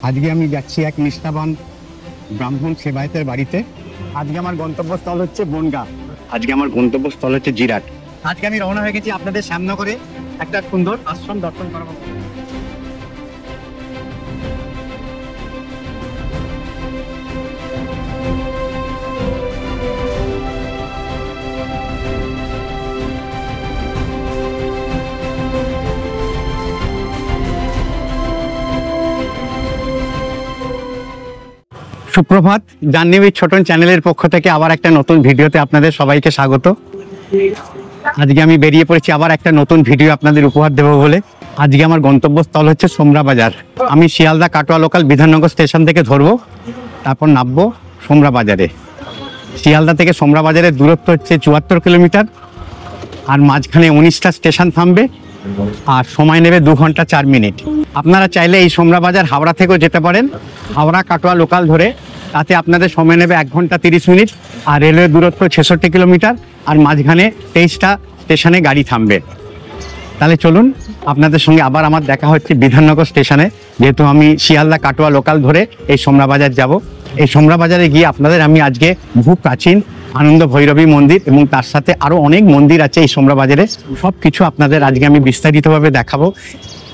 আজকে আমি যাচ্ছি এক নিষ্ঠাবান ব্রাহ্মণ সেবায়েতের বাড়িতে। আজকে আমার গন্তব্যস্থল হচ্ছে বনগাঁ। আজকে আমার গন্তব্যস্থল হচ্ছে জিরাট। আজকে আমি রওনা হয়ে গেছি আপনাদের শ্যামনগরে একটা সুন্দর আশ্রম দর্শন করাবো। সুপ্রভাত, জার্নি উইথ ছোটন চ্যানেলের পক্ষ থেকে আবার একটা নতুন ভিডিওতে আপনাদের সবাইকে স্বাগত। আজকে আমি বেরিয়ে পড়েছি আবার একটা নতুন ভিডিও আপনাদের উপহার দেবো বলে। আজকে আমার গন্তব্যস্থল হচ্ছে সোমরা বাজার। আমি শিয়ালদা কাটোয়া লোকাল বিধাননগর স্টেশন থেকে ধরবো, তারপর নামবো সোমরা বাজারে। শিয়ালদা থেকে সোমরা বাজারের দূরত্ব হচ্ছে 74 কিলোমিটার, আর মাঝখানে 19টা স্টেশন থামবে, আর সময় নেবে 2 ঘন্টা 4 মিনিট। আপনারা চাইলে এই সোমরা বাজার হাওড়া থেকেও যেতে পারেন, হাওড়া কাটোয়া লোকাল ধরে। তাতে আপনাদের সময় নেবে 1 ঘন্টা 30 মিনিট, আর রেলওয়ে দূরত্ব 66 কিলোমিটার, আর মাঝখানে 23টা স্টেশনে গাড়ি থামবে। তাহলে চলুন, আপনাদের সঙ্গে আবার আমার দেখা হচ্ছে বিধাননগর স্টেশনে, যেহেতু আমি শিয়ালদা কাটোয়া লোকাল ধরে এই সোমরা বাজার যাব। এই সোমরা বাজারে গিয়ে আপনাদের আমি আজকে বহু প্রাচীন আনন্দ ভৈরবী মন্দির এবং তার সাথে আরও অনেক মন্দির আছে এই সোমরা বাজারে, সব কিছু আপনাদের আজকে আমি বিস্তারিতভাবে দেখাবো।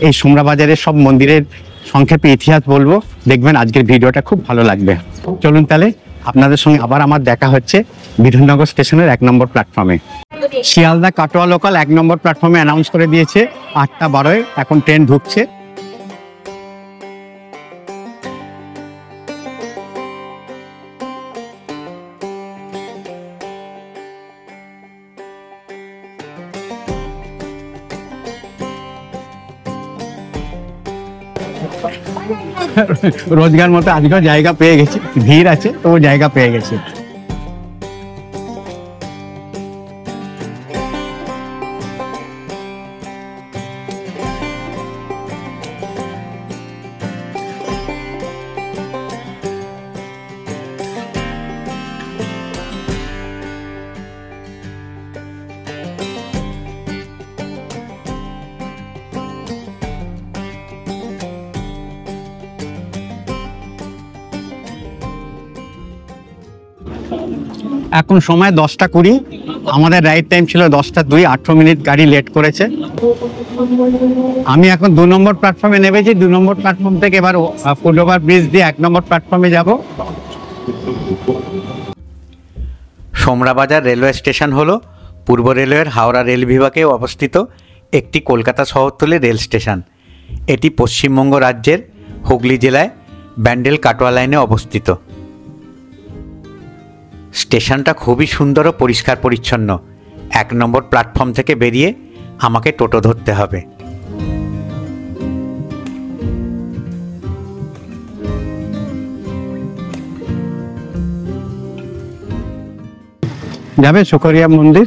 এই সোমরা বাজারের সব মন্দিরের সংক্ষেপে ইতিহাস বলবো, দেখবেন আজকের ভিডিওটা খুব ভালো লাগবে। চলুন তাহলে আপনাদের সঙ্গে আবার আমার দেখা হচ্ছে বিধাননগর স্টেশনের 1 নম্বর প্ল্যাটফর্মে। শিয়ালদা কাটোয়া লোকাল 1 নম্বর প্ল্যাটফর্মে অ্যানাউন্স করে দিয়েছে 8টা 12-এ এখন ট্রেন ঢুকছে। রোজগার মতো আজকেও জায়গা পেয়ে গেছে, ভিড় আছে তো জায়গা পেয়ে গেছে। এখন সময় 10টা 20, আমাদের রাইড টাইম ছিল 10টা 2, 18 মিনিট গাড়ি লেট করেছে। আমি এখন 2 নম্বর প্ল্যাটফর্মে নেমেছি। 2 নম্বর প্ল্যাটফর্ম থেকে এবার ফুটওভার ব্রিজ দিয়ে 1 নম্বর প্ল্যাটফর্মে যাব। সোমরা বাজার রেলওয়ে স্টেশন হলো পূর্ব রেলওয়ের হাওড়া রেল বিভাগে অবস্থিত একটি কলকাতা শহরতলির রেল স্টেশন। এটি পশ্চিমবঙ্গ রাজ্যের হুগলি জেলায় ব্যান্ডেল কাটোয়া লাইনে অবস্থিত। স্টেশনটা খুবই সুন্দর ও পরিষ্কার পরিচ্ছন্ন। 1 নম্বর প্ল্যাটফর্ম থেকে বেরিয়ে আমাকে টোটো ধরতে হবে। যাবে শুকরিয়া মন্দির।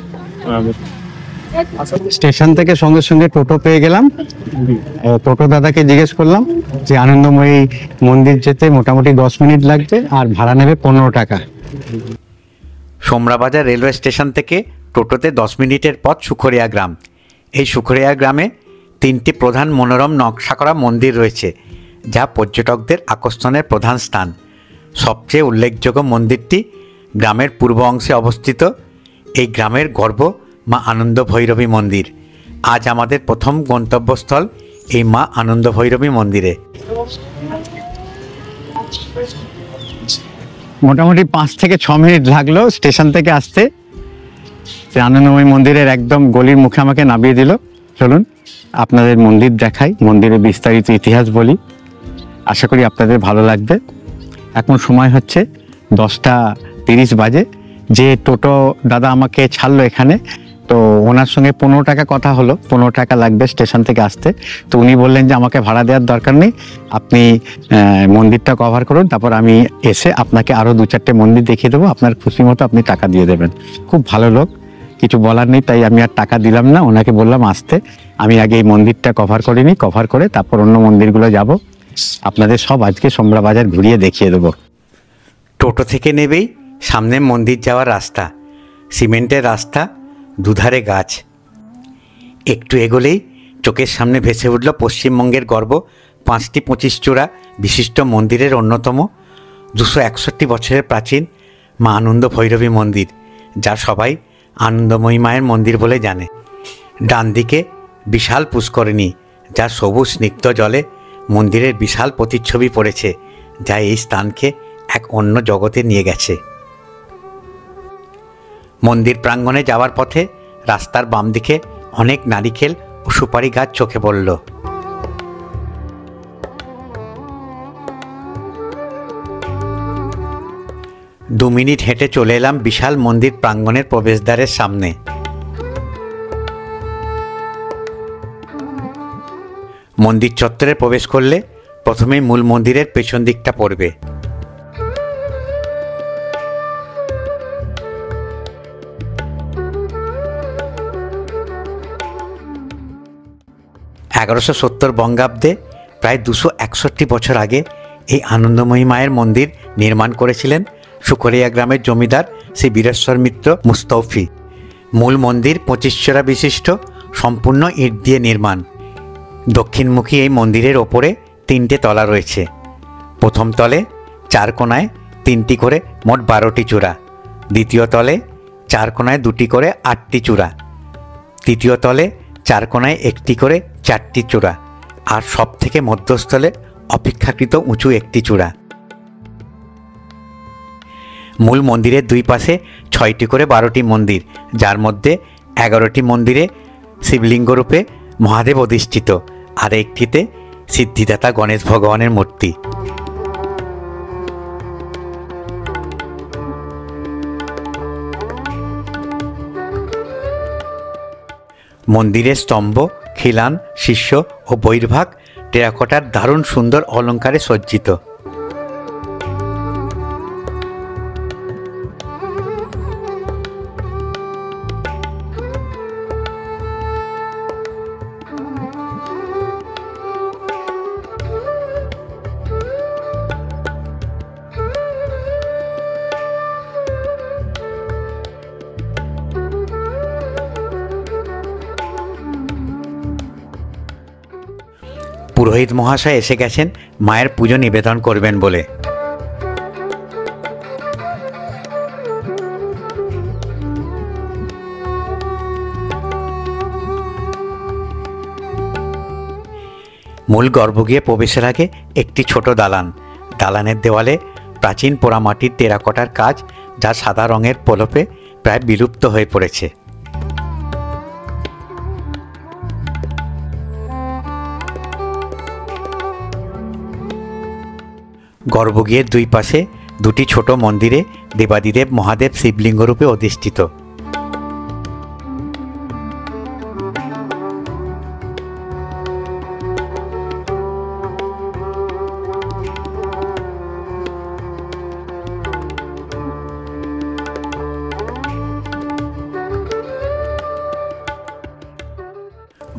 স্টেশন থেকে সঙ্গে সঙ্গে টোটো পেয়ে গেলাম। টোটো দাদাকে জিজ্ঞেস করলাম যে আনন্দময়ী মন্দির যেতে মোটামুটি 10 মিনিট লাগবে, আর ভাড়া নেবে 15 টাকা। সোমরা বাজার রেলওয়ে স্টেশন থেকে টোটোতে 10 মিনিটের পথ সুখরিয়া গ্রাম। এই সুখরিয়া গ্রামে 3টি প্রধান মনোরম নকশা করা মন্দির রয়েছে, যা পর্যটকদের আকর্ষণের প্রধান স্থান। সবচেয়ে উল্লেখযোগ্য মন্দিরটি গ্রামের পূর্ব অংশে অবস্থিত। এই গ্রামের গর্ব মা আনন্দ ভৈরবী মন্দির। আজ আমাদের প্রথম গন্তব্যস্থল এই মা আনন্দ ভৈরবী মন্দিরে। মোটামুটি 5 থেকে 6 মিনিট লাগলো স্টেশন থেকে আসতে। আনন্দময়ী মন্দিরের একদম গলির মুখে আমাকে নামিয়ে দিল। চলুন আপনাদের মন্দির দেখাই, মন্দিরের বিস্তারিত ইতিহাস বলি, আশা করি আপনাদের ভালো লাগবে। এখন সময় হচ্ছে 10টা 30 বাজে। যে টোটো দাদা আমাকে ছাড়লো এখানে, তো ওনার সঙ্গে 15 টাকা কথা হলো, 15 টাকা লাগবে স্টেশন থেকে আসতে। তো উনি বললেন যে আমাকে ভাড়া দেওয়ার দরকার নেই, আপনি মন্দিরটা কভার করুন, তারপর আমি এসে আপনাকে আরও 2-4টে মন্দির দেখিয়ে দেবো, আপনার খুশি মতো আপনি টাকা দিয়ে দেবেন। খুব ভালো লোক, কিছু বলার নেই, তাই আমি আর টাকা দিলাম না, ওনাকে বললাম আসতে। আমি আগে এই মন্দিরটা কভার করিনি, কভার করে তারপর অন্য মন্দিরগুলো যাব। আপনাদের সব আজকে সোমরা বাজার ঘুরিয়ে দেখিয়ে দেবো। টোটো থেকে নেবেই সামনে মন্দির যাওয়ার রাস্তা, সিমেন্টের রাস্তা, দুধারে গাছ। একটু এগোলেই চোখের সামনে ভেসে উঠল পশ্চিমবঙ্গের গর্ব 5টি 25 চূড়া বিশিষ্ট মন্দিরের অন্যতম 261 বছরের প্রাচীন মা আনন্দ ভৈরবী মন্দির, যা সবাই আনন্দময়ী মায়ের মন্দির বলে জানে। ডান দিকে বিশাল পুষ্করিণী, যা সবুজ স্নিগ্ধ জলে মন্দিরের বিশাল প্রতিচ্ছবি পড়েছে, যা এই স্থানকে এক অন্য জগতে নিয়ে গেছে। মন্দির প্রাঙ্গণে যাওয়ার পথে রাস্তার বাম দিকে অনেক নারিকেল ও সুপারি গাছ চোখে পড়ল। দু মিনিট হেঁটে চলে এলাম বিশাল মন্দির প্রাঙ্গণের প্রবেশদ্বারের সামনে। মন্দির চত্বরে প্রবেশ করলে প্রথমেই মূল মন্দিরের পেছন দিকটা পড়বে। (1170 বঙ্গাব্দে) প্রায় 261 বছর আগে এই আনন্দময়ী মায়ের মন্দির নির্মাণ করেছিলেন সুখরিয়া গ্রামের জমিদার শ্রী বীরেশ্বর মিত্র মুস্তৌফি। মূল মন্দির 25 চূড়া বিশিষ্ট, সম্পূর্ণ ইট দিয়ে নির্মাণ। দক্ষিণমুখী এই মন্দিরের ওপরে 3টে তলা রয়েছে। প্রথম তলে 4 কোণায় 3টি করে মোট 12টি চূড়া, দ্বিতীয় তলে 4 কোণায় 2টি করে 8টি চূড়া, তৃতীয় তলে 4 কোণায় 1টি করে 4টি চূড়া, আর সব থেকে মধ্যস্থলে অপেক্ষাকৃত উঁচু একটি চূড়া। মূল মন্দিরের দুই পাশে 6টি করে 12টি মন্দির, যার মধ্যে 11টি মন্দিরে শিবলিঙ্গরূপে মহাদেব অধিষ্ঠিত, আর একটিতে সিদ্ধিদাতা গণেশ ভগবানের মূর্তি। মন্দিরের স্তম্ভ, খিলান, শীর্ষ ও বহির্ভাগ টেরাকোটার দারুণ সুন্দর অলঙ্কারে সজ্জিত। পুরোহিত মহাশয় এসে গেছেন মায়ের পুজো নিবেদন করবেন বলে। মূল গর্ভগৃহে প্রবেশের আগে একটি ছোট দালান। দালানের দেওয়ালে প্রাচীন পোড়ামাটির টেরাকোটার কাজ, যা সাদা রঙের প্রলেপে প্রায় বিলুপ্ত হয়ে পড়েছে। গর্ভগৃহের দুই পাশে 2টি ছোট মন্দিরে দেবাদিদেব মহাদেব শিবলিঙ্গরূপে অধিষ্ঠিত।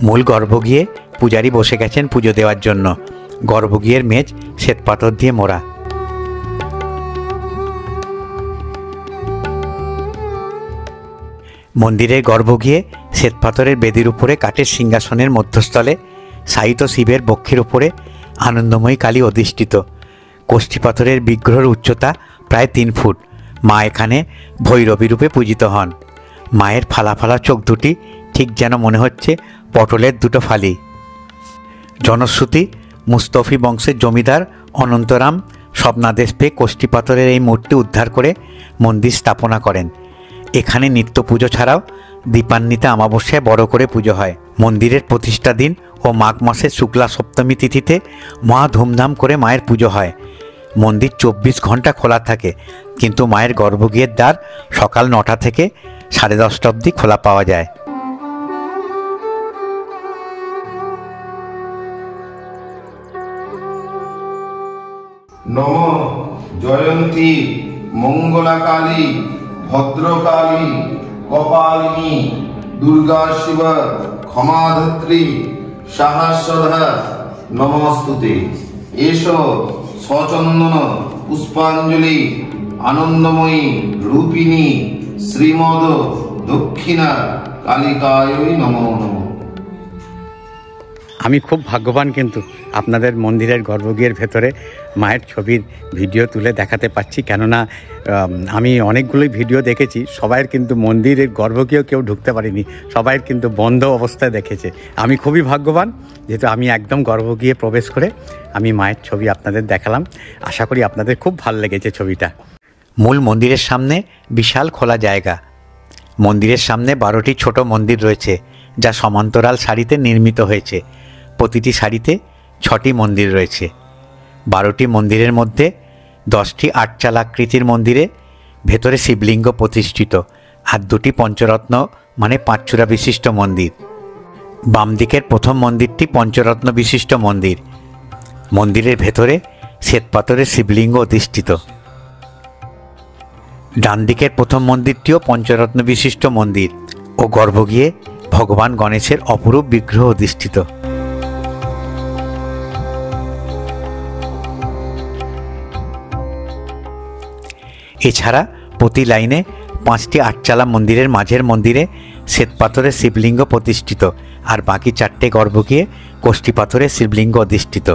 মূল গর্ভগৃহে পূজারী বসে গেছেন পুজো দেওয়ার জন্য। গর্ভগৃহের মেঝ শ্বেতপাথর দিয়ে মোড়া। মন্দিরের গর্ভগৃহে শ্বেতপাথরের বেদির উপরে কাঠের সিংহাসনের মধ্যস্থলে শায়িত শিবের বক্ষের উপরে আনন্দময়ী কালী অধিষ্ঠিত। কোষ্ঠী পাথরের বিগ্রহের উচ্চতা প্রায় 3 ফুট। মা এখানে ভৈরবী রূপে পূজিত হন। মায়ের ফালা ফালা চোখ দুটি ঠিক যেন মনে হচ্ছে পটলের 2টো ফালি। জনশ্রুতি, মুস্তফি বংশের জমিদার অনন্তরাম স্বপ্নাদেশ পেয়ে কোষ্ঠী পাথরের এই মূর্তি উদ্ধার করে মন্দির স্থাপনা করেন। এখানে নিত্য পুজো ছাড়াও দীপান্বিতা অমাবস্যায় বড় করে পুজো হয়। মন্দিরের প্রতিষ্ঠা দিন ও মাঘ মাসের শুক্লা সপ্তমী তিথিতে মহা ধুমধাম করে মায়ের পুজো হয়। মন্দির 24 ঘন্টা খোলা থাকে, কিন্তু মায়ের গর্ভগৃহের দ্বার সকাল 9টা থেকে 10:30 অবধি খোলা পাওয়া যায়। নম জয়ন্তী মঙ্গলাকালী ভদ্রকালী কপালিনী দুর্গা শিব ক্ষমাধত্রী সহস্রধা নমস্তুতে। এসো সচন্দন পুষ্পাঞ্জলি আনন্দময়ী রূপিণী শ্রীমদ দক্ষিণা কালিকায় নমো নমঃ। আমি খুব ভাগ্যবান কিন্তু আপনাদের মন্দিরের গর্ভগৃহের ভেতরে মায়ের ছবির ভিডিও তুলে দেখাতে পাচ্ছি, কেননা আমি অনেকগুলোই ভিডিও দেখেছি, সবাইয়ের কিন্তু মন্দিরের গর্ভগৃহ কেউ ঢুকতে পারেনি, সবাইয়ের কিন্তু বন্ধ অবস্থায় দেখেছে। আমি খুবই ভাগ্যবান যেহেতু আমি একদম গর্ভগৃহে প্রবেশ করে আমি মায়ের ছবি আপনাদের দেখালাম। আশা করি আপনাদের খুব ভালো লেগেছে ছবিটা। মূল মন্দিরের সামনে বিশাল খোলা জায়গা। মন্দিরের সামনে 12টি ছোট মন্দির রয়েছে, যা সমান্তরাল সারিতে নির্মিত হয়েছে। প্রতিটি সারিতে 6টি মন্দির রয়েছে। 12টি মন্দিরের মধ্যে 10টি আটচালাকৃতির মন্দিরে ভেতরে শিবলিঙ্গ প্রতিষ্ঠিত, আর 2টি পঞ্চরত্ন মানে 5 চূড়া বিশিষ্ট মন্দির। বাম দিকের প্রথম মন্দিরটি পঞ্চরত্ন বিশিষ্ট মন্দির। মন্দিরের ভেতরে শ্বেতপাথরের শিবলিঙ্গ অধিষ্ঠিত। ডান দিকের প্রথম মন্দিরটিও পঞ্চরত্ন বিশিষ্ট মন্দির ও গর্ভগৃহে ভগবান গণেশের অপরূপ বিগ্রহ অধিষ্ঠিত। এছাড়া প্রতি লাইনে 5টি আটচালা মন্দিরের মাঝের মন্দিরে শ্বেতপাথরের শিবলিঙ্গ প্রতিষ্ঠিত, আর বাকি 4টে গর্ভগৃহে কোষ্ঠী পাথরের শিবলিঙ্গ অধিষ্ঠিত।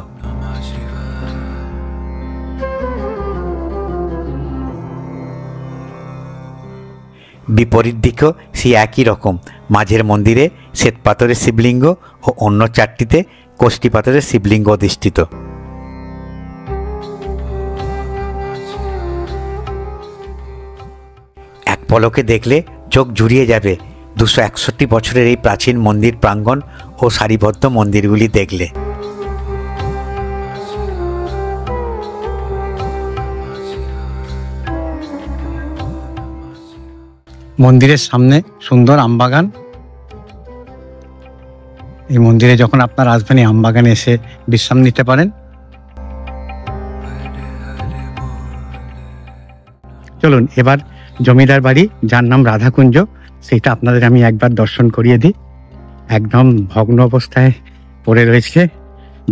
বিপরীত দিকেও সেই একই রকম, মাঝের মন্দিরে শ্বেতপাথরের শিবলিঙ্গ ও অন্য 4টিতে কোষ্ঠী পাথরের শিবলিঙ্গ অধিষ্ঠিত। এক পলকে দেখলে চোখ জুড়িয়ে যাবে 261 বছরের এই প্রাচীন মন্দির প্রাঙ্গণ ও সারিবদ্ধ মন্দিরগুলি দেখলে। মন্দিরের সামনে সুন্দর আমবাগান। এই মন্দিরে যখন আপনারা আসবেন এই আমবাগানে এসে বিশ্রাম নিতে পারেন। চলুন এবার জমিদার বাড়ি, যার নাম রাধাকুঞ্জ, সেটা আপনাদের আমি একবার দর্শন করিয়ে দিই। একদম ভগ্ন অবস্থায় পড়ে রয়েছে,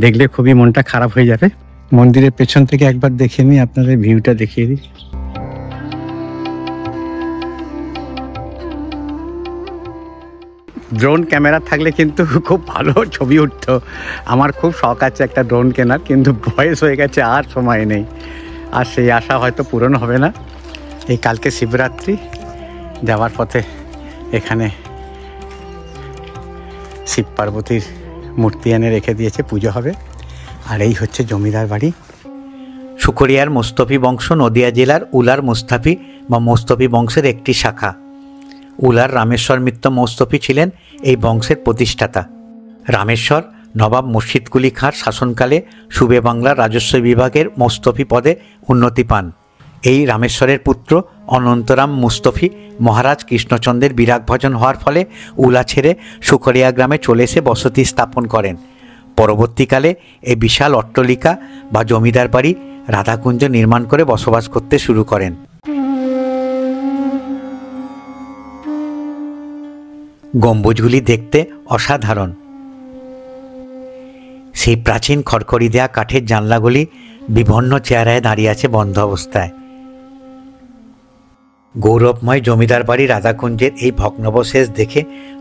দেখলে খুবই মনটা খারাপ হয়ে যাবে। মন্দিরের পেছন থেকে একবার দেখে নিই, আপনাদের ভিউটা দেখিয়ে দিই। ড্রোন ক্যামেরা থাকলে কিন্তু খুব ভালো ছবি উঠতো। আমার খুব শখ আছে একটা ড্রোন কেনার, কিন্তু বয়স হয়ে গেছে, আর সময় নেই, আর সেই আশা হয়তো পূরণ হবে না। এই কালকে শিবরাত্রি, যাওয়ার পথে এখানে শিব পার্বতীর মূর্তি এনে রেখে দিয়েছে, পুজো হবে। আর এই হচ্ছে জমিদার বাড়ি। সুকরিয়ার মুস্তফি বংশ নদিয়া জেলার উলার মুস্তাফি বা মুস্তফি বংশের একটি শাখা। উলার রামেশ্বর মিত্র মুস্তফি ছিলেন এই বংশের প্রতিষ্ঠাতা। রামেশ্বর নবাব মুর্শিদ কুলি খাঁর শাসনকালে সুবে বাংলার রাজস্ব বিভাগের মুস্তফি পদে উন্নতি পান। এই রামেশ্বরের পুত্র অনন্তরাম মুস্তফি মহারাজ কৃষ্ণচন্দ্রের বিরাগভাজন হওয়ার ফলে উলা ছেড়ে সুকরিয়া গ্রামে চলে এসে বসতি স্থাপন করেন। পরবর্তীকালে এই বিশাল অট্টালিকা বা জমিদার বাড়ি রাধাকুঞ্জ নির্মাণ করে বসবাস করতে শুরু করেন। গম্বুজগুলি দেখতে অসাধারণ। সেই প্রাচীন খড়খড়ি দেয়া কাঠের জানলাগুলি বিভিন্ন চেহারায় দাঁড়িয়ে আছে বন্ধ অবস্থায়। গৌরবময় জমিদার বাড়ি রাধাকুঞ্জের এই ভগ্নাবশেষ দেখে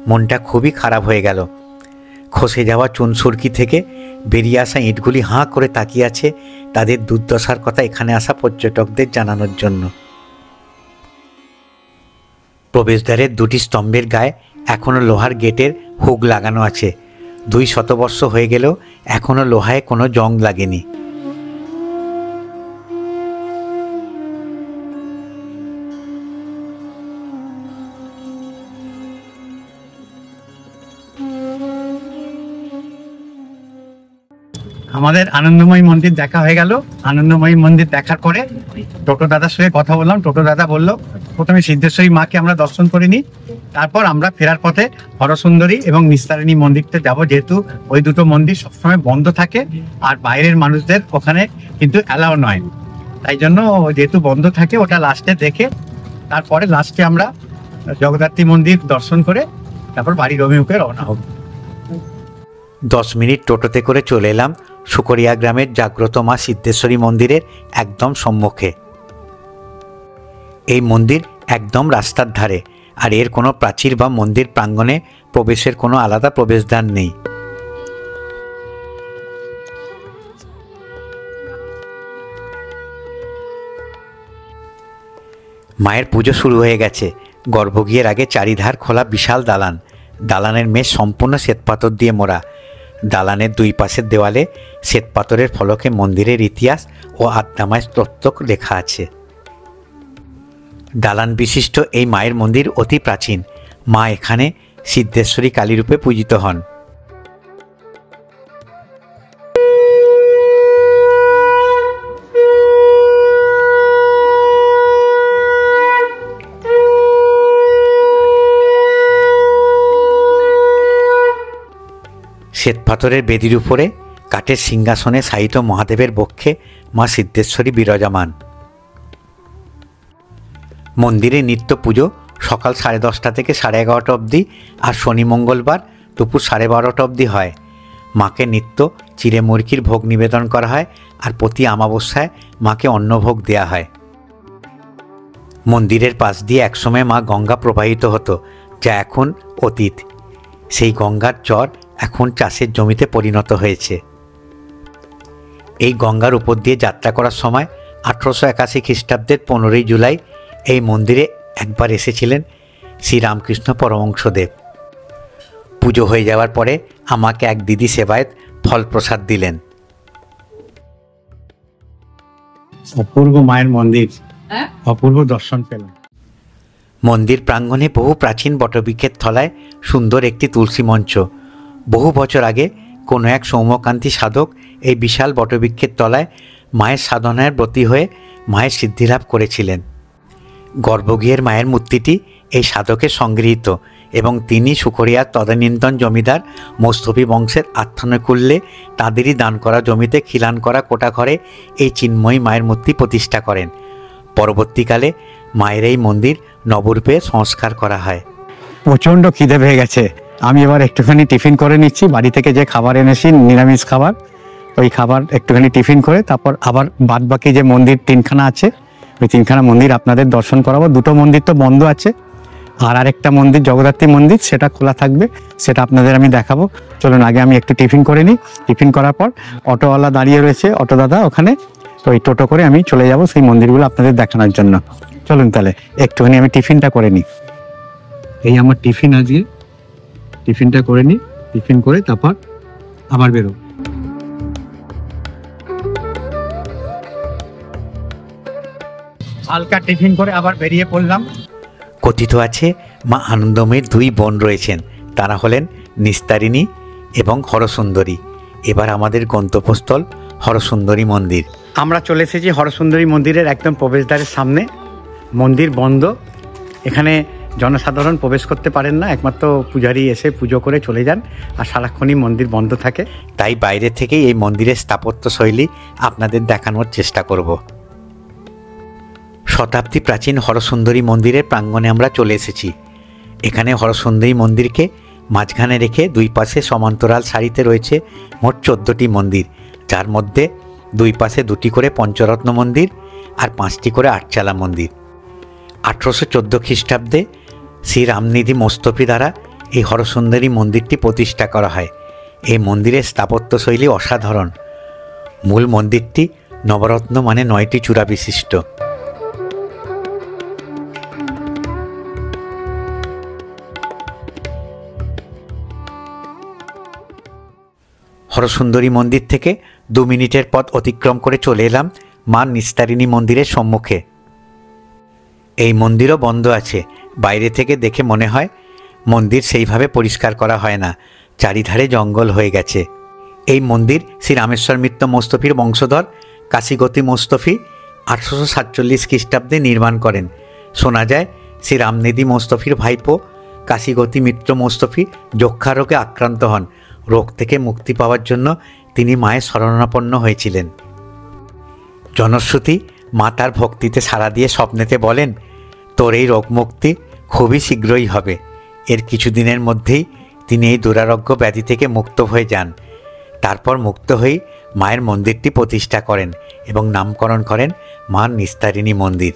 মনটা খুবই খারাপ হয়ে গেল। খসে যাওয়া চুনসুরকি থেকে বেরিয়ে আসা ইঁটগুলি হাঁ করে তাকিয়ে আছে তাদের দুর্দশার কথা এখানে আসা পর্যটকদের জানানোর জন্য। প্রবেশদ্বারের 2টি স্তম্ভের গায়ে এখনও লোহার গেটের হুক লাগানো আছে। 2 শতবর্ষ হয়ে গেলেও এখনও লোহায় কোনো জং লাগেনি। আমাদের আনন্দময়ী মন্দির দেখা হয়ে গেল। আনন্দময়ী মন্দির দেখার পরে টোটো দাদার সঙ্গে কথা বললাম। টোটো দাদা বলল প্রথমে সিদ্ধেশ্বরী মাকে আমরা দর্শন করে নিই, তারপর আমরা ফেরার পথে হরসুন্দরী এবং নিস্তারিণী মন্দিরতে যাব, যেহেতু ওই দুটো মন্দির সবসময় বন্ধ থাকে আর বাইরের মানুষদের ওখানে কিন্তু অ্যালাউ নয়। তাই জন্য যেহেতু বন্ধ থাকে ওটা লাস্টে দেখে তারপরে লাস্টে আমরা জগদ্ধাত্রী মন্দির দর্শন করে তারপর বাড়ির অভিমুখে রওনা হব। 10 মিনিট টোটোতে করে চলে এলাম সুকরিয়া গ্রামের জাগ্রত মা সিদ্ধেশ্বরী মন্দিরের একদম সম্মুখে। এই মন্দির একদম রাস্তার ধারে, আর এর কোনো প্রাচীর বা মন্দির প্রাঙ্গণে প্রবেশের কোনো আলাদা প্রবেশদ্বার নেই। মায়ের পুজো শুরু হয়ে গেছে। গর্ভগৃহের আগে চারিধার খোলা বিশাল দালান। দালানের মেঝ সম্পূর্ণ শ্বেতপাথর দিয়ে মোড়া। দালানের দুই পাশের দেওয়ালে শ্বেতপাথরের ফলকে মন্দিরের ইতিহাস ও আদ্যামায় তত্ত্ব লেখা আছে। দালান বিশিষ্ট এই মায়ের মন্দির অতি প্রাচীন। মা এখানে সিদ্ধেশ্বরী কালীরূপে পূজিত হন। শ্বেতপাথরের বেদির উপরে কাঠের সিংহাসনে শায়িত মহাদেবের বক্ষে মা সিদ্ধেশ্বরী বিরাজমান। মন্দিরে নিত্য পুজো সকাল 10:30 থেকে 11:30 অবধি আর শনি মঙ্গলবার দুপুর 12:30 অবধি হয়। মাকে নিত্য চিড়ে মুরগির ভোগ নিবেদন করা হয় আর প্রতি অমাবস্যায় মাকে অন্নভোগ দেয়া হয়। মন্দিরের পাশ দিয়ে একসময় মা গঙ্গা প্রবাহিত হতো, যা এখন অতীত। সেই গঙ্গার চর এখন চাষের জমিতে পরিণত হয়েছে। এই গঙ্গার উপর দিয়ে যাত্রা করার সময় 1881 খ্রিস্টাব্দের 15ই জুলাই এই মন্দিরে একবার এসেছিলেন শ্রীরামকৃষ্ণ পরমহংসদেব। পুজো হয়ে যাওয়ার পরে আমাকে এক দিদি সেবায়েত ফল প্রসাদ দিলেন। অপূর্ব মায়ের মন্দির, অপূর্ব দর্শন পেলাম। মন্দির প্রাঙ্গণে বহু প্রাচীন বটবৃক্ষের তলায় সুন্দর একটি তুলসী মঞ্চ। বহু বছর আগে কোনো এক সৌম্যকান্তি সাধক এই বিশাল বটবৃক্ষের তলায় মায়ের সাধনায় ব্রতী হয়ে মায়ের সিদ্ধিলাভ করেছিলেন। গর্ভগৃহের মায়ের মূর্তিটি এই সাধকের সংগৃহীত এবং তিনি সুখরিয়ার তদানীন্তন জমিদার মোস্তফি বংশের আত্মানুকূল্যে তাঁদেরই দান করা জমিতে খিলান করা কোটাঘরে এই চিন্ময়ী মায়ের মূর্তি প্রতিষ্ঠা করেন। পরবর্তীকালে মায়ের এই মন্দির নবরূপে সংস্কার করা হয়। প্রচণ্ড খিদে পেয়ে গেছে, আমি এবার একটুখানি টিফিন করে নিচ্ছি। বাড়ি থেকে যে খাবার এনেছি নিরামিষ খাবার, ওই খাবার একটুখানি টিফিন করে তারপর আবার বাদ বাকি যে মন্দির 3খানা আছে ওই 3খানা মন্দির আপনাদের দর্শন করাবো। 2টো মন্দির তো বন্ধ আছে, আর আরেকটা মন্দির জগদ্ধাত্রী মন্দির সেটা খোলা থাকবে, সেটা আপনাদের আমি দেখাবো। চলুন আগে আমি একটু টিফিন করে নিই। টিফিন করার পর অটোওয়ালা দাঁড়িয়ে রয়েছে, অটো দাদা, ওখানে ওই টোটো করে আমি চলে যাব সেই মন্দিরগুলো আপনাদের দেখানোর জন্য। চলুন তাহলে একটুখানি আমি টিফিনটা করে নিই। এই আমার টিফিন, আজকে টিফিনটা করে নিই। টিফিন করে তারপর আবার বেরো। হালকা টিফিন করে আবার বেরিয়ে পড়লাম। কথিত আছে মা আনন্দময়ীর 2 বোন রয়েছেন, তারা হলেন নিস্তারিণী এবং হরসুন্দরী। এবার আমাদের গন্তব্যস্থল হরসুন্দরী মন্দির। আমরা চলে এসেছি হরসুন্দরী মন্দিরের একদম প্রবেশদ্বারের সামনে। মন্দির বন্ধ, এখানে জনসাধারণ প্রবেশ করতে পারেন না, একমাত্র পূজারী এসে পুজো করে চলে যান, আর সারাক্ষণই মন্দির বন্ধ থাকে। তাই বাইরে থেকেই এই মন্দিরের স্থাপত্য শৈলী আপনাদের দেখানোর চেষ্টা করব। শতাব্দী প্রাচীন হরসুন্দরী মন্দিরের প্রাঙ্গণে আমরা চলে এসেছি। এখানে হরসুন্দরী মন্দিরকে মাঝখানে রেখে 2 পাশে সমান্তরাল সারিতে রয়েছে মোট 14টি মন্দির, যার মধ্যে 2 পাশে 2টি করে পঞ্চরত্ন মন্দির আর 5টি করে আটচালা মন্দির। 1814 খ্রিস্টাব্দে শ্রী রামনিধি মোস্তফি দ্বারা এই হরসুন্দরী মন্দিরটি প্রতিষ্ঠা করা হয়। এই মন্দিরের স্থাপত্যশৈলী অসাধারণ। মূল মন্দিরটি নবরত্ন মানে 9টি চূড়া বিশিষ্ট। হরসুন্দরী মন্দির থেকে 2 মিনিটের পথ অতিক্রম করে চলে এলাম মা নিস্তারিণী মন্দিরের সম্মুখে। এই মন্দিরও বন্ধ আছে। বাইরে থেকে দেখে মনে হয় মন্দির সেইভাবে পরিষ্কার করা হয় না, চারিধারে জঙ্গল হয়ে গেছে। এই মন্দির শ্রী রামেশ্বর মিত্র মোস্তফির বংশধর কাশীগতি মোস্তফি 1847 খ্রিস্টাব্দে নির্মাণ করেন। শোনা যায় শ্রী রামনিধি মোস্তফির ভাইপো কাশীগতি মিত্র মোস্তফি যক্ষা রোগে আক্রান্ত হন। রোগ থেকে মুক্তি পাওয়ার জন্য তিনি মায়ের শরণাপন্ন হয়েছিলেন। জনশ্রুতি মা তার ভক্তিতে সাড়া দিয়ে স্বপ্নেতে বলেন, তোর এই রোগ মুক্তি খুবই শীঘ্রই হবে। এর কিছুদিনের মধ্যেই তিনি এই দুরারোগ্য ব্যাধি থেকে মুক্ত হয়ে যান। তারপর মুক্ত হয়ে মায়ের মন্দিরটি প্রতিষ্ঠা করেন এবং নামকরণ করেন মা নিস্তারিণী মন্দির।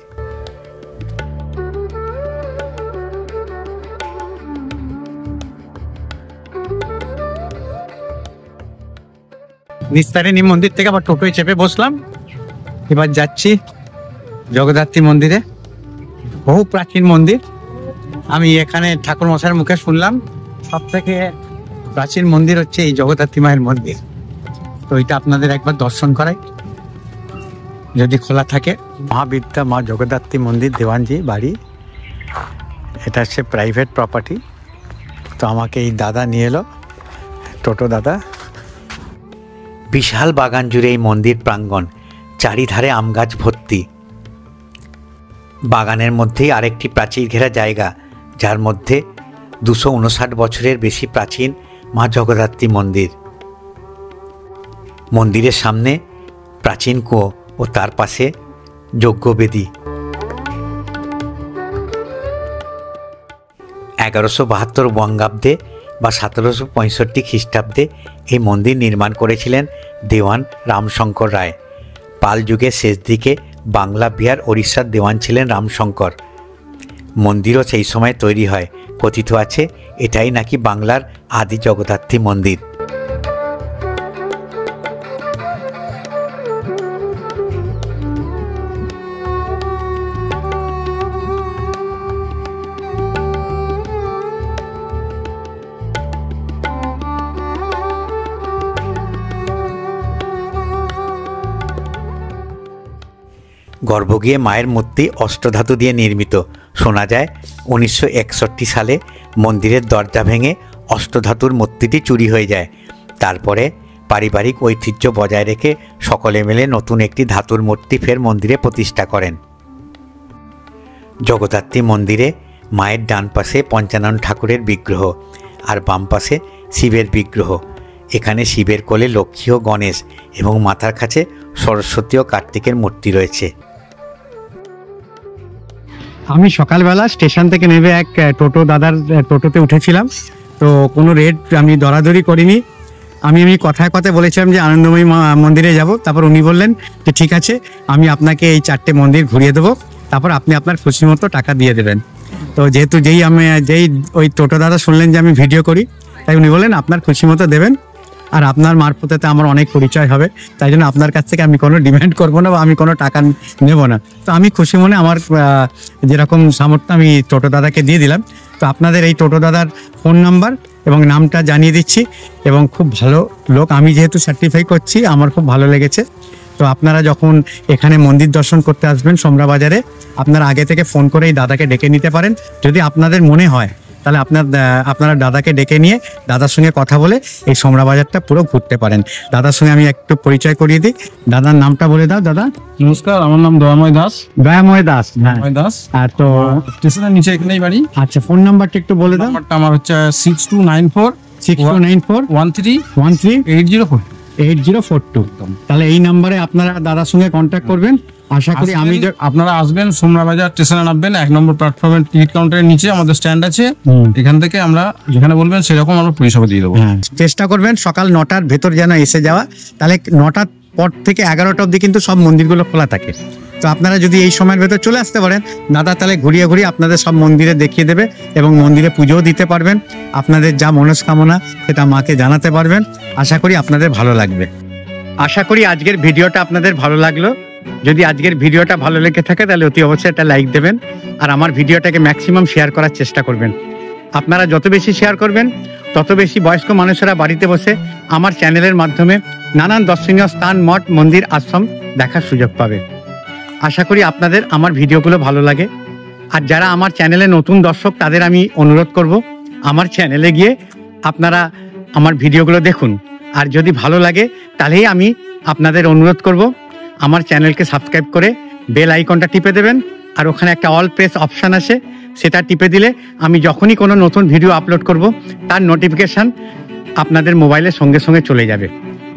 নিস্তারিণী মন্দির থেকে আবার টোটোয় চেপে বসলাম। এবার যাচ্ছি জগদ্ধাত্রী মন্দিরে। বহু প্রাচীন মন্দির। আমি এখানে ঠাকুর মশাইয়ের মুখে শুনলাম সব থেকে প্রাচীন মন্দির হচ্ছে এই জগদ্ধাত্রী মায়ের মন্দির। তো এটা আপনাদের একবার দর্শন করাই যদি খোলা থাকে। মহাবিদ্যা মা জগদ্ধাত্রী মন্দির, দেওয়ানজি বাড়ি। এটা হচ্ছে প্রাইভেট প্রপার্টি। তো আমাকে এই দাদা নিয়ে এলো, টোটো দাদা। বিশাল বাগান জুড়ে এই মন্দির প্রাঙ্গণ, চারিধারে আম গাছ ভর্তি। বাগানের মধ্যেই আরেকটি প্রাচীর ঘেরা জায়গা, যার মধ্যে 259 বছরের বেশি প্রাচীন মা জগদ্ধাত্রী মন্দির। মন্দিরের সামনে প্রাচীন কুয়ো ও তার পাশে যজ্ঞবেদী। 1172 বঙ্গাব্দে বা 1765 খ্রিস্টাব্দে এই মন্দির নির্মাণ করেছিলেন দেওয়ান রামশঙ্কর রায়। পাল যুগের শেষ দিকে বাংলা, বিহার, ওড়িশার দেওয়ান ছিলেন রামশঙ্কর। মন্দিরও সেই সময় তৈরি হয়। কথিত আছে এটাই নাকি বাংলার আদি জগদ্ধাত্রী মন্দির। গর্ভগৃহে মায়ের মূর্তি অষ্টধাতু দিয়ে নির্মিত। শোনা যায় 1961 সালে মন্দিরের দরজা ভেঙে অষ্টধাতুর মূর্তিটি চুরি হয়ে যায়। তারপরে পারিবারিক ঐতিহ্য বজায় রেখে সকলে মিলে নতুন একটি ধাতুর মূর্তি ফের মন্দিরে প্রতিষ্ঠা করেন। জগদ্ধাত্রী মন্দিরে মায়ের ডান পাশে পঞ্চানন ঠাকুরের বিগ্রহ আর বাম পাশে শিবের বিগ্রহ। এখানে শিবের কোলে লক্ষ্মী ও গণেশ এবং মাথার কাছে সরস্বতী ও কার্তিকের মূর্তি রয়েছে। আমি সকালবেলা স্টেশন থেকে নেমে এক টোটো দাদার টোটোতে উঠেছিলাম। তো কোনো রেট আমি দরাদরি করিনি। আমি কথায় কথায় বলেছিলাম যে আনন্দময়ী মন্দিরে যাব। তারপর উনি বললেন যে ঠিক আছে, আমি আপনাকে এই 4টে মন্দির ঘুরিয়ে দেবো, তারপর আপনি আপনার খুশি মতো টাকা দিয়ে দেবেন। তো যেহেতু যেই ওই টোটো দাদা শুনলেন যে আমি ভিডিও করি, তাই উনি বললেন আপনার খুশি মতো দেবেন, আর আপনার মারফতে তো আমার অনেক পরিচয় হবে, তাই জন্য আপনার কাছ থেকে আমি কোনো ডিমান্ড করবো না বা আমি কোনো টাকা নেব না। তো আমি খুশি মনে আমার যেরকম সামর্থ্য আমি টোটো দাদাকে দিয়ে দিলাম। তো আপনাদের এই টোটো দাদার ফোন নাম্বার এবং নামটা জানিয়ে দিচ্ছি। এবং খুব ভালো লোক, আমি যেহেতু সার্টিফাই করছি, আমার খুব ভালো লেগেছে। তো আপনারা যখন এখানে মন্দির দর্শন করতে আসবেন সোমরা বাজারে, আপনারা আগে থেকে ফোন করে এই দাদাকে ডেকে নিতে পারেন। যদি আপনাদের মনে হয় তাহলে আপনারা দাদাকে ডেকে নিয়ে দাদার সঙ্গে কথা বলে এই সোমরা বাজারটা পুরো ঘুরতে পারেন। দাদার সঙ্গে আমি একটু পরিচয় করিয়ে দিই। দাদার নামটা বলে দাও। দাদা নমস্কার, আমার নাম দয়াময় দাস। দয়াময় দাস, হ্যাঁ দাস। আর তো স্টেশনের নিচে এখানেই বাড়ি। আচ্ছা, ফোন নাম্বারটা একটু বলে দাও। নাম্বারটা আমার হচ্ছে 6294 তাহলে এই নাম্বারে আপনারা দাদার সঙ্গে কন্ট্যাক্ট করবেন। আশা করি আপনারা আসবেন, সোমরা বাজার স্টেশনে নামবেন, 1 নম্বর প্ল্যাটফর্মের টিকিট কাউন্টারের নিচে আমাদের স্ট্যান্ড আছে। এখান থেকে আমরা যেখানে বলবেন সেরকম আমরা পরিষেবা দিয়ে দেবো। চেষ্টা করবেন সকাল 9টার ভেতর যেন এসে যাওয়া, তাহলে 9টার পর থেকে 11টা অবধি কিন্তু সব মন্দিরগুলো খোলা থাকে। তো আপনারা যদি এই সময়ের ভেতর চলে আসতে পারেন, দাদা তাহলে ঘুরিয়ে ঘুরিয়ে আপনাদের সব মন্দিরে দেখিয়ে দেবে এবং মন্দিরে পুজোও দিতে পারবেন। আপনাদের যা মনস্কামনা সেটা মাকে জানাতে পারবেন। আশা করি আপনাদের ভালো লাগবে। আশা করি আজকের ভিডিওটা আপনাদের ভালো লাগলো। যদি আজকের ভিডিওটা ভালো লেগে থাকে তাহলে অতি অবশ্যই একটা লাইক দেবেন, আর আমার ভিডিওটাকে ম্যাক্সিমাম শেয়ার করার চেষ্টা করবেন। আপনারা যত বেশি শেয়ার করবেন তত বেশি বয়স্ক মানুষেরা বাড়িতে বসে আমার চ্যানেলের মাধ্যমে নানান দর্শনীয় স্থান, মঠ, মন্দির, আশ্রম দেখার সুযোগ পাবে। আশা করি আপনাদের আমার ভিডিওগুলো ভালো লাগে। আর যারা আমার চ্যানেলে নতুন দর্শক, তাদের আমি অনুরোধ করব আমার চ্যানেলে গিয়ে আপনারা আমার ভিডিওগুলো দেখুন। আর যদি ভালো লাগে তাহলেই আমি আপনাদের অনুরোধ করব আমার চ্যানেলকে সাবস্ক্রাইব করে বেল আইকনটা টিপে দেবেন। আর ওখানে একটা অল প্রেস অপশান আছে, সেটা টিপে দিলে আমি যখনই কোনো নতুন ভিডিও আপলোড করব তার নোটিফিকেশান আপনাদের মোবাইলের সঙ্গে সঙ্গে চলে যাবে।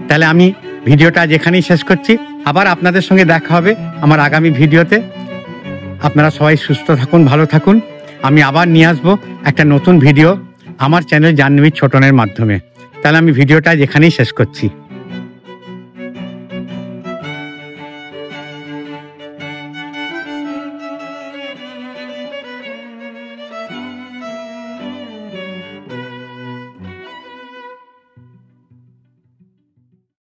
তাহলে আমি ভিডিওটা আজ এখানেই শেষ করছি। আবার আপনাদের সঙ্গে দেখা হবে আমার আগামী ভিডিওতে। আপনারা সবাই সুস্থ থাকুন, ভালো থাকুন। আমি আবার নিয়ে আসবো একটা নতুন ভিডিও আমার চ্যানেল জাহ্নবী ছোটনের মাধ্যমে। তাহলে আমি ভিডিওটা আজ এখানেই শেষ করছি।